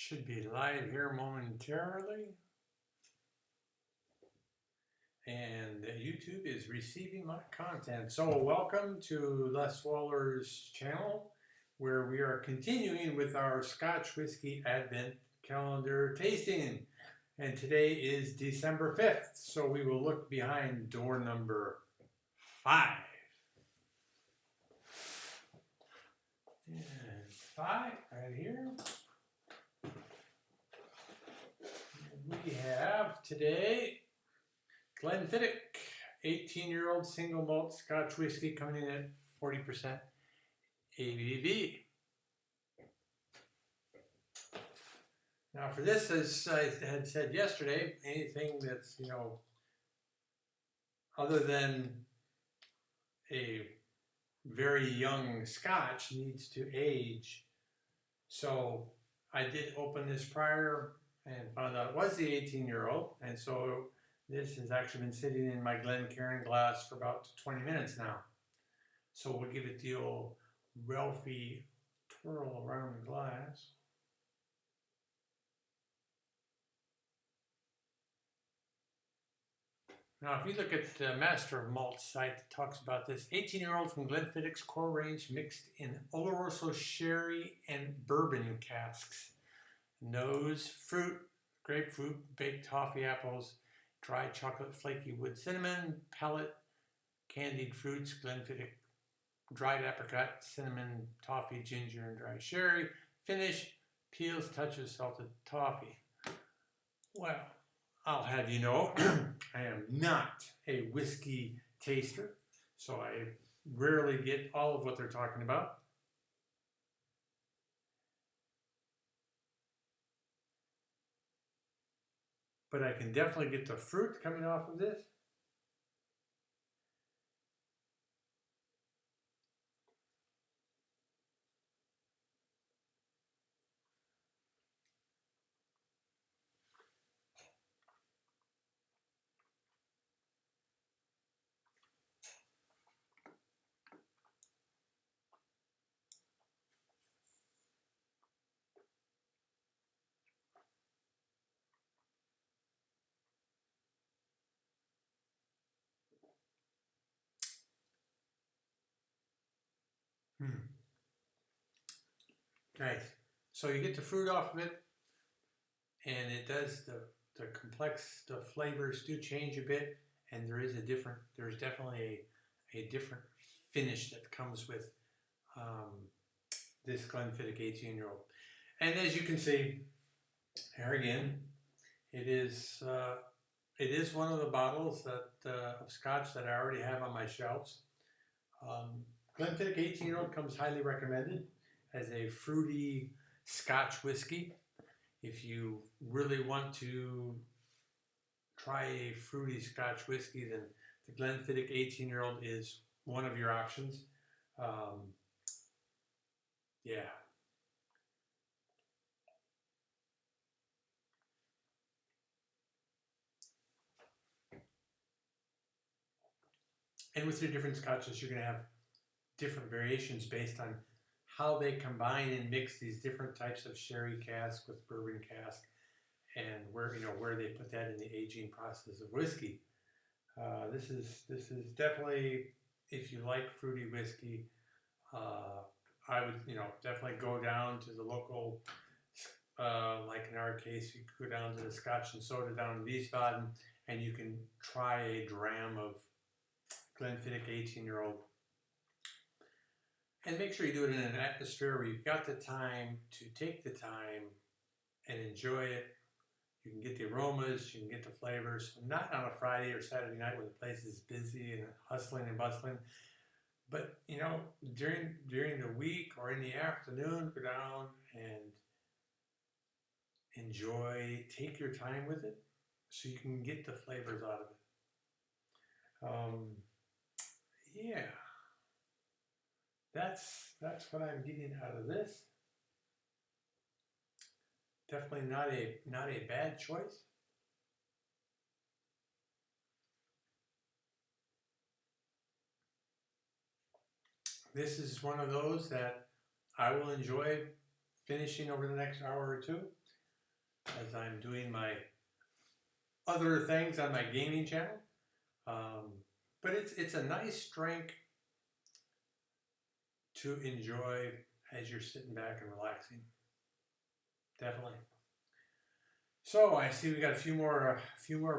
Should be live here momentarily. And YouTube is receiving my content. So welcome to Les Waller's channel, where we are continuing with our Scotch Whisky Advent Calendar tasting. And today is December 5th, so we will look behind door number 5. And 5 right here. We have today Glenfiddich, 18-year-old single malt Scotch whiskey coming in at 40% ABV. Now for this, as I had said yesterday, anything that's, other than a very young Scotch needs to age. So I did open this prior and found out it was the 18-year-old, and so this has actually been sitting in my Glencairn glass for about 20 minutes now. So we'll give it the old Ralphie twirl around the glass. Now, if you look at the Master of Malt site that talks about this, 18-year-old from Glenfiddich's core range mixed in Oloroso sherry and bourbon casks. Nose, fruit, grapefruit, baked toffee apples, dry chocolate, flaky wood cinnamon, palate, candied fruits, Glenfiddich, dried apricot, cinnamon, toffee, ginger, and dry sherry. Finish, peels, touches, salted toffee. Well, I'll have you know, I am not a whiskey taster, so I rarely get all of what they're talking about. But I can definitely get the fruit coming off of this. Nice. So you get the fruit off of it, and it does the flavors do change a bit, and there's definitely a different finish that comes with this Glenfiddich 18-year-old. And as you can see, here again, it is one of the bottles that of Scotch that I already have on my shelves. Glenfiddich 18-year-old comes highly recommended as a fruity Scotch whiskey. If you really want to try a fruity Scotch whiskey, then the Glenfiddich 18-year-old is one of your options. Yeah. And with your different Scotches, you're going to have different variations based on how they combine and mix these different types of sherry cask with bourbon cask, and where they put that in the aging process of whiskey. This is definitely, if you like fruity whiskey, I would definitely go down to the local, like in our case, you could go down to the Scotch and Soda down in Wiesbaden, and you can try a dram of Glenfiddich 18-year-old. And make sure you do it in an atmosphere where you've got the time to take the time and enjoy it. You can get the aromas, you can get the flavors. Not on a Friday or Saturday night when the place is busy and hustling and bustling. But, during the week or in the afternoon, go down and enjoy, take your time with it so you can get the flavors out of it. Yeah. That's what I'm getting out of this. Definitely not a bad choice. This is one of those that I will enjoy finishing over the next hour or two. as I'm doing my other things on my gaming channel. But it's a nice drink to enjoy as you're sitting back and relaxing. Definitely. So I see we got a few more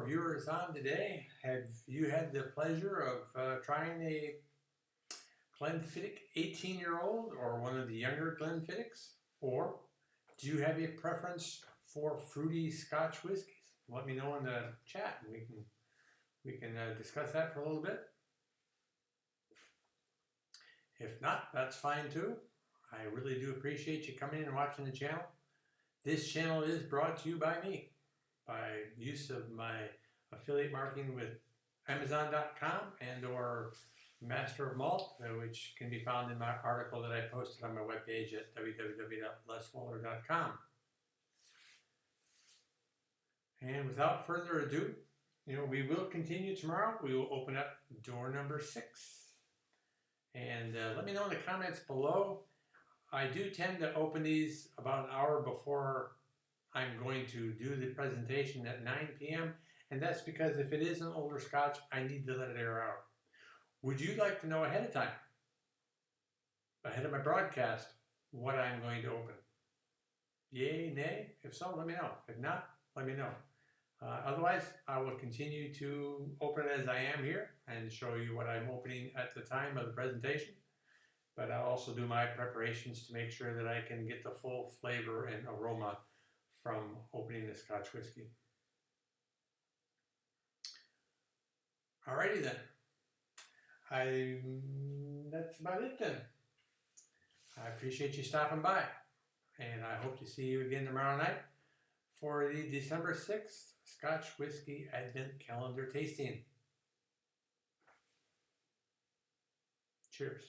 viewers on today. Have you had the pleasure of trying a Glenfiddich 18-year-old or one of the younger Glenfiddichs? Or do you have a preference for fruity Scotch whiskies? Let me know in the chat and we can discuss that for a little bit. If not, that's fine too. I really do appreciate you coming in and watching the channel. This channel is brought to you by me, by use of my affiliate marketing with Amazon.com and or Master of Malt, which can be found in my article that I posted on my webpage at www.leswaller.com. And without further ado, we will continue tomorrow. We will open up door number 6. And let me know in the comments below. I do tend to open these about an hour before I'm going to do the presentation at 9 p.m. And that's because if it is an older Scotch, I need to let it air out. Would you like to know ahead of time, ahead of my broadcast, what I'm going to open? Yay, nay? If so, let me know. If not, let me know. Otherwise, I will continue to open it as I am here and show you what I'm opening at the time of the presentation. But I'll also do my preparations to make sure that I can get the full flavor and aroma from opening the Scotch whiskey. Alrighty then. That's about it then. I appreciate you stopping by, and I hope to see you again tomorrow night for the December 6th Scotch Whisky Advent Calendar Tasting. Cheers.